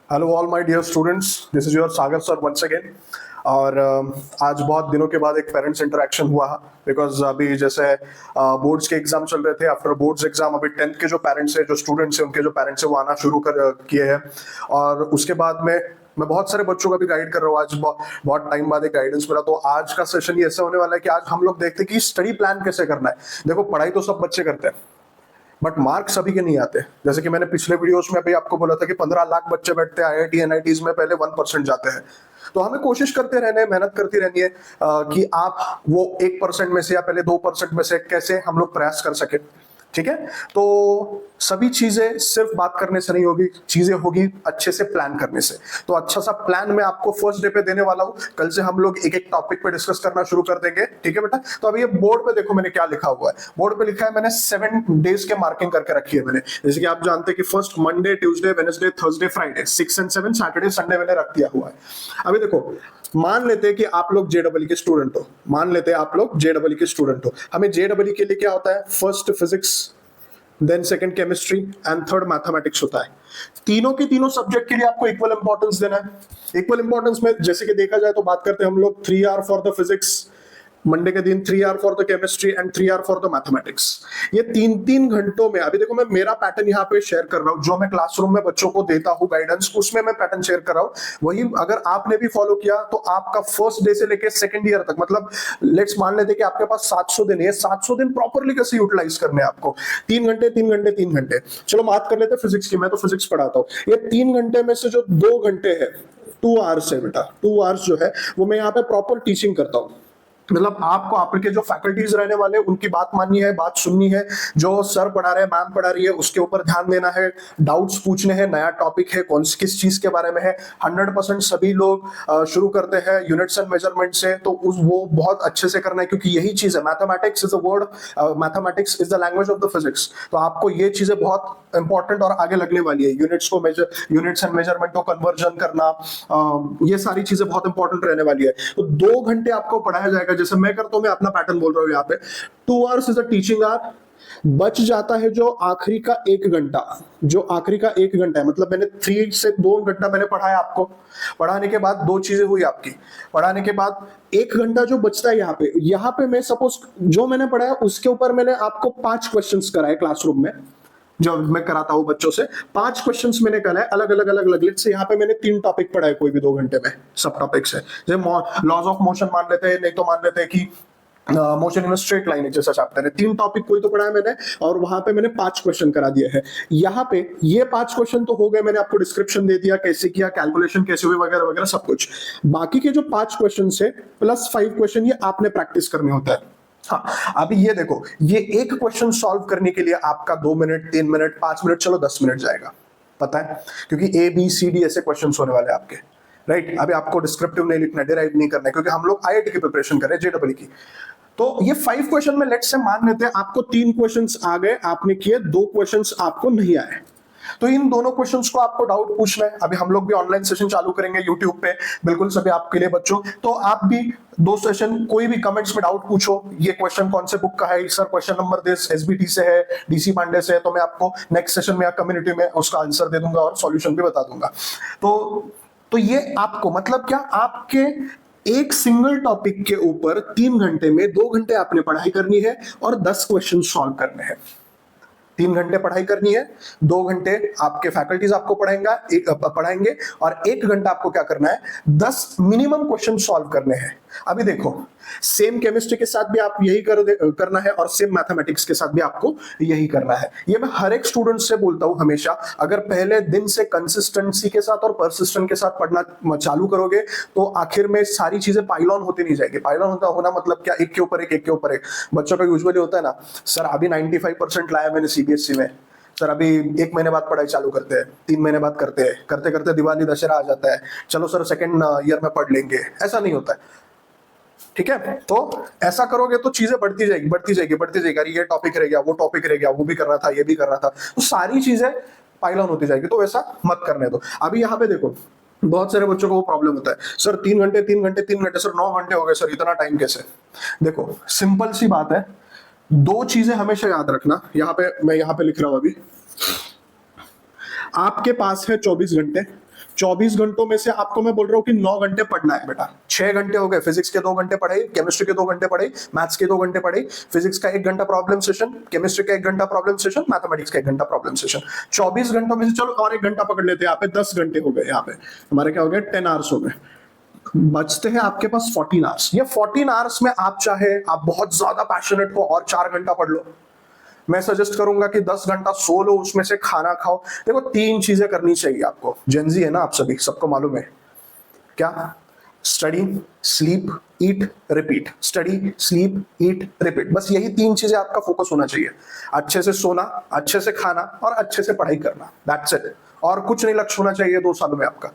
Hello all my dear students, this is your Sagar sir once again. और आज बहुत दिनों के बाद एक पेरेंट्स इंटरेक्शन हुआ, बिकॉज अभी जैसे बोर्ड्स के एग्जाम चल रहे थे। आफ्टर बोर्ड्स एग्जाम अभी 10th के जो पेरेंट्स हैं, जो स्टूडेंट्स हैं, उनके जो पेरेंट्स हैं वो आना शुरू कर किए हैं। और उसके बाद में मैं बहुत सारे बच्चों का भी गाइड कर रहा हूँ। आज बहुत टाइम बाद एक गाइडेंस मिला, तो आज का सेशन ये ऐसा होने वाला है कि आज हम लोग देखते हैं कि स्टडी प्लान कैसे करना है। देखो, पढ़ाई तो सब बच्चे करते हैं, बट मार्क्स सभी के नहीं आते। जैसे कि मैंने पिछले वीडियोस में भी आपको बोला था कि 15 लाख बच्चे बैठते हैं आईआईटी एनआईटीज में, पहले 1% जाते हैं। तो हमें कोशिश करते रहने, मेहनत करती रहनी है कि आप वो 1% में से या पहले 2% में से कैसे हम लोग प्रयास कर सके। ठीक है, तो सभी चीजें सिर्फ बात करने से नहीं होगी, चीजें होगी अच्छे से प्लान करने से। तो अच्छा सा प्लान मैं आपको फर्स्ट डे पे देने वाला हूं। कल से हम लोग एक एक टॉपिक पे डिस्कस करना शुरू कर देंगे। ठीक है बेटा, तो अभी ये बोर्ड पे देखो मैंने क्या लिखा हुआ है। बोर्ड पे लिखा है मैंने 7 डेज के मार्किंग करके रखी है मैंने। जैसे कि आप जानते हैं कि first Monday, Tuesday, Wednesday, Thursday, Friday, 6 और 7, सैटरडे, संडे मैंने रख दिया हुआ है। अभी देखो, मान लेते हैं कि आप लोग जेडब्ल्यू के स्टूडेंट हो, मान लेते हैं आप लोग जेडब्ल्यू के स्टूडेंट हो। हमें जेडब्ल्यू के लिए क्या होता है? First physics, then second chemistry and third mathematics होता है। तीनों के तीनों सब्जेक्ट के लिए आपको इक्वल इंपॉर्टेंस देना है। इक्वल इंपॉर्टेंस में जैसे कि देखा जाए तो बात करते हैं हम लोग 3 hour for the physics Monday के दिन, 3 hour for the chemistry and 3 hour for the mathematics. ये 3-3 घंटों में, अभी देखो मैं मेरा पैटर्न यहाँ पे शेयर कर रहा हूँ, जो मैं क्लासरूम में बच्चों को देता हूँ गाइडेंस, उसमें मैं पैटर्न शेयर कर रहा हूँ। वही अगर आपने भी फॉलो किया तो आपका फर्स्ट डे से लेकर सेकंड ईयर तक, मतलब लेट्स मान लेते कि आपके पास 700 दिन है। 700 दिन प्रॉपरली कैसे यूटिलाइज करने हैं आपको? 3 घंटे 3 घंटे 3 घंटे। चलो बात कर लेते हैं फिजिक्स की। मैं तो फिजिक्स पढ़ाता हूँ। ये 3 घंटे में से जो 2 घंटे है, 2 आवर्स है बेटा, 2 आवर्स जो है वो मैं यहाँ पे प्रॉपर टीचिंग करता हूँ। मतलब आपको आपके जो फैकल्टीज रहने वाले उनकी बात माननी है, बात सुननी है। जो सर पढ़ा रहे हैं, मैम पढ़ा रही है, उसके ऊपर ध्यान देना है। डाउट्स पूछने हैं, नया टॉपिक है, कौन किस चीज के बारे में है। 100% सभी लोग शुरू करते हैं यूनिट्स एंड मेजरमेंट से, तो वो बहुत अच्छे से करना है, क्योंकि यही चीज है। Mathematics is a word, mathematics is the language of the physics. तो आपको ये चीजें बहुत इंपॉर्टेंट और आगे लगने वाली है। यूनिट्स एंड मेजरमेंट को कन्वर्जन करना, ये सारी चीजें बहुत इंपॉर्टेंट रहने वाली है। तो 2 घंटे आपको पढ़ाया जाएगा। जैसे मैं करता हूं, मैं अपना पैटर्न बोल रहा हूं यहाँ पे। 2 hours is a teaching hour. बच जाता है जो आखिरी का 1 घंटा, जो आखिरी का 1 घंटा है, मतलब मैंने 3 से 2 घंटा मैंने पढ़ाया आपको। पढ़ाने के बाद 2 चीजें हुई आपकी। पढ़ाने के बाद 1 घंटा जो बचता है यहाँ पे मैं सपोज जो मैंने पढ़ाया उसके ऊपर मैंने आपको 5 क्वेश्चंस कराए क्लासरूम में। जो मैं कराता हूं बच्चों से 5 क्वेश्चंस मैंने कराए, अलग अलग अलग अलग से। यहाँ पे मैंने 3 टॉपिक पढ़ाए, कोई भी 2 घंटे में सब टॉपिक्स है। जैसे लॉज ऑफ मोशन मान लेते हैं, नहीं तो मान लेते हैं कि मोशन इन स्ट्रेट लाइन जैसा चैप्टर है। 3 टॉपिक कोई तो पढ़ाया मैंने, और वहां पे मैंने 5 क्वेश्चन करा दिए हैं। यहाँ पे ये 5 क्वेश्चन तो हो गए, मैंने आपको डिस्क्रिप्शन दे दिया, कैसे किया, कैलकुलेशन कैसे हुई, वगैरह वगैरह सब कुछ। बाकी के जो 5 क्वेश्चन है प्लस 5 क्वेश्चन, ये आपने प्रैक्टिस करने होता है। हाँ, अभी ये देखो, ये एक क्वेश्चन सॉल्व करने के लिए आपका 2 मिनट, 3 मिनट, 5 मिनट, चलो 10 मिनट जाएगा, पता है, क्योंकि ए बी सी डी ऐसे क्वेश्चन होने वाले हैं आपके। राइट, अभी आपको डिस्क्रिप्टिव नहीं लिखना, डिराइव नहीं करना है, क्योंकि हम लोग आईआईटी की प्रिपरेशन कर रहे हैं, जेडब्ल्यू की। तो ये 5 क्वेश्चन में लेट्स से मान लेते हैं आपको 3 क्वेश्चंस आ गए, आपने किए, 2 क्वेश्चंस आपको नहीं आए। तो इन दोनों क्वेश्चंस को आपको डाउट पूछना है। अभी हम लोग भी ऑनलाइन सेशन चालू करेंगे यूट्यूब पे, बिल्कुल सभी आपके लिए बच्चों। तो आप भी 2 सेशन कोई भी कमेंट्स में डाउट पूछो, ये क्वेश्चन कौन से बुक का है, sir question number this SBT से है, डीसी पांडे से है, तो मैं आपको नेक्स्ट सेशन में या कम्युनिटी में उसका आंसर दे दूंगा और सॉल्यूशन भी बता दूंगा। तो ये आपको मतलब क्या, आपके एक सिंगल टॉपिक के ऊपर 3 घंटे में 2 घंटे आपने पढ़ाई करनी है और 10 क्वेश्चन सॉल्व करने हैं। 3 घंटे पढ़ाई करनी है, 2 घंटे आपके फैकल्टीज आपको पढ़ाएंगे, और 1 घंटा आपको क्या करना है, 10 मिनिमम क्वेश्चन सॉल्व करने हैं। अभी देखो, सेम केमिस्ट्री के साथ भी आप यही करना है, और सेम मैथमेटिक्स के साथ भी आपको यही करना है। ये मैं हर एक स्टूडेंट से बोलता हूं हमेशा। अगर पहले दिन से कंसिस्टेंसी के साथ और परसिस्टेंट के साथ पढ़ना चालू करोगे, तो आखिर में सारी चीजें पाइलॉन होती नहीं जाएगी। पाइलॉन होना मतलब क्या, एक के ऊपर एक के ऊपर एक। बच्चों का यूजुअली होता है ना, सर अभी 95% लाया मैंने सीबीएसई में, सर अभी 1 महीने बाद पढ़ाई चालू करते हैं, 3 महीने बाद करते हैं, करते करते दिवाली दशहरा आ जाता है, चलो सर सेकंड ईयर में पढ़ लेंगे। ऐसा नहीं होता है, ठीक है। तो ऐसा करोगे तो चीजें बढ़ती जाएगी बढ़ती जाएगी बढ़ती जाएगी। अरे ये टॉपिक रह गया, वो टॉपिक रह गया, वो भी करना था, ये भी करना था, तो सारी चीजें पाइलॉन होती जाएगी। तो ऐसा मत करने दो। अभी यहाँ पे देखो, बहुत सारे बच्चों को वो प्रॉब्लम होता है, सर 3 घंटे 3 घंटे 3 घंटे, सर 9 घंटे हो गए, सर इतना टाइम कैसे? देखो सिंपल सी बात है, 2 चीजें हमेशा याद रखना। यहाँ पे मैं यहाँ पे लिख रहा हूं अभी, आपके पास है 24 घंटे। 24 घंटों में से आपको मैं बोल रहा हूँ कि 9 घंटे पढ़ना है बेटा। 6 घंटे हो गए, फिजिक्स के 2 घंटे पढ़े, केमिस्ट्री के 2 घंटे पढ़े, मैथ्स के 2 घंटे पढ़े, फिजिक्स का 1 घंटा प्रॉब्लम सेशन, केमिस्ट्री का 1 घंटा प्रॉब्लम सेशन, मैथमेटिक्स का 1 घंटा प्रॉब्लम सेशन। 24 घंटों में से चलो और 1 घंटा पकड़ लेते हैं, यहाँ पे 10 घंटे हो गए, यहाँ पे हमारे क्या हो गए 10 आवर्स हो गए, बचते हैं आपके पास 14 आवर्स। ये 14 आवर्स में आप चाहे आप बहुत ज्यादा पैशनेट हो और 4 घंटा पढ़ लो, मैं सजेस्ट करूंगा कि 10 घंटा सो लो, उसमें से खाना खाओ। देखो 3 चीजें करनी चाहिए आपको, जेनजी है ना आप सभी, सबको मालूम है क्या? स्टडी, स्लीप, ईट, रिपीट। स्टडी, स्लीप, ईट, रिपीट, बस यही 3 चीजें आपका फोकस होना चाहिए। अच्छे से सोना, अच्छे से खाना और अच्छे से पढ़ाई करना, दैट्स इट। और कुछ नहीं लक्ष्य होना चाहिए 2 साल में आपका।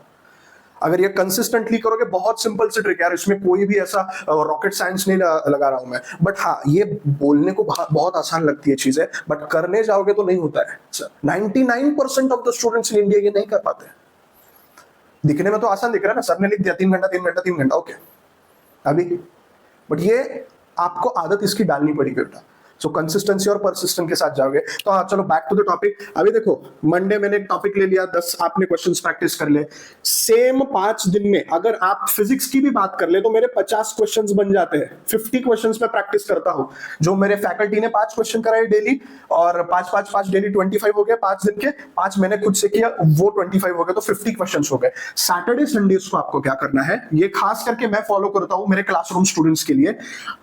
अगर ये कंसिस्टेंटली करोगे, बहुत सिंपल से ट्रिक यार, इसमें कोई भी ऐसा रॉकेट साइंस नहीं लगा रहा हूं मैं, बट हाँ ये बोलने को बहुत आसान लगती है चीजें, बट करने जाओगे तो नहीं होता है। 99% of the students in India ये नहीं कर पाते। दिखने में तो आसान दिख रहा है ना, सर ने लिख दिया 3 घंटा 3 घंटा 3 घंटा, ओके अभी, बट ये आपको आदत इसकी डालनी पड़ेगी बेटा। सो कंसिस्टेंसी और परसिस्टेंस के साथ जाओगे तो। हाँ चलो बैक टू द टॉपिक। अभी देखो मंडे मैंने एक टॉपिक ले लिया, 10 आपने क्वेश्चंस प्रैक्टिस कर ले। सेम 5 दिन में अगर आप फिजिक्स की भी बात कर ले तो मेरे 50 क्वेश्चंस बन जाते हैं। 50 क्वेश्चंस में प्रैक्टिस करता हूं, जो मेरे फैकल्टी ने 5 क्वेश्चन कराए डेली, और 5 डेली 25 हो गए 5 दिन के, 5 मैंने खुद से किया, वो 25 हो गए, तो 50 क्वेश्चन हो गए। सैटरडे संडेज को आपको क्या करना है, ये खास करके मैं फॉलो करता हूं मेरे क्लासरूम स्टूडेंट्स के लिए।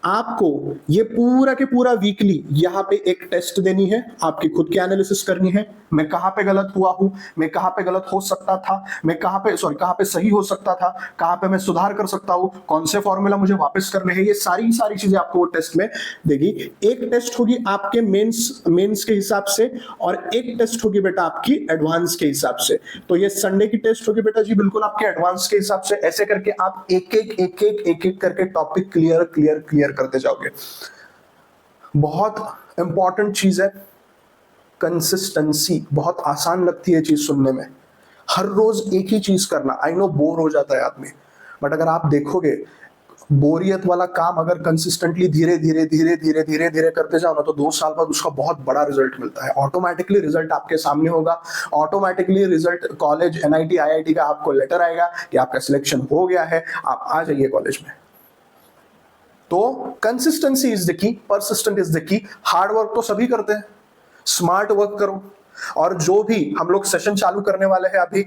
आपको ये पूरा के पूरा वीकली यहां पे एक टेस्ट देनी है, आपकी खुद की एनालिसिस करनी है, मैं कहां पे गलत हुआ हूं, मैं कहां पे गलत हो सकता था, मैं कहां पे सही हो सकता था, कहां पे मैं सुधार कर सकता हूं, कौन से फॉर्मूला मुझे वापस करने हैं, ये सारी चीजें आपको वो टेस्ट में देगी। एक टेस्ट होगी आपके मेंस के हिसाब से, और एक टेस्ट होगी बेटा आपकी एडवांस के हिसाब से। तो ये संडे की टेस्ट होगी बेटा जी बिल्कुल आपके एडवांस के हिसाब से। ऐसे करके आप एक एक करके टॉपिक क्लियर करते जाओगे। बहुत इंपॉर्टेंट चीज है कंसिस्टेंसी। बहुत आसान लगती है चीज सुनने में, हर रोज एक ही चीज करना, आई नो बोर हो जाता है आदमी, बट अगर आप देखोगे बोरियत वाला काम अगर कंसिस्टेंटली धीरे धीरे करते जाओ ना, तो 2 साल बाद उसका बहुत बड़ा रिजल्ट मिलता है। ऑटोमेटिकली रिजल्ट आपके सामने होगा, automatically result college NIT IIT का आपको लेटर आएगा कि आपका सिलेक्शन हो गया है, आप आ जाइए कॉलेज में। तो consistency is the key, persistent is the key. Hard work तो सभी करते हैं, स्मार्ट वर्क करो। और जो भी हम लोग सेशन चालू करने वाले हैं अभी,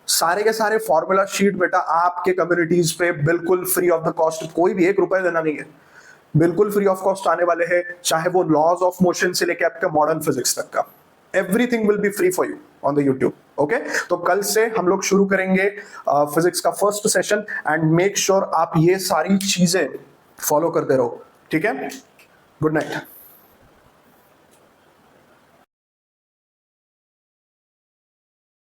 सारे के सारे फॉर्मूला शीट बेटा आपके कम्युनिटीज पे बिल्कुल फ्री ऑफ द कॉस्ट, कोई भी 1 रुपए देना नहीं है, बिल्कुल फ्री ऑफ कॉस्ट आने वाले हैं। चाहे वो लॉज ऑफ मोशन से लेके आपका मॉडर्न फिजिक्स तक का, everything will be free for you on the YouTube. Okay, तो कल से हम लोग शुरू करेंगे फिजिक्स का first session, and make sure आप ये सारी चीजें फॉलो करते रहो, ठीक है। Good night.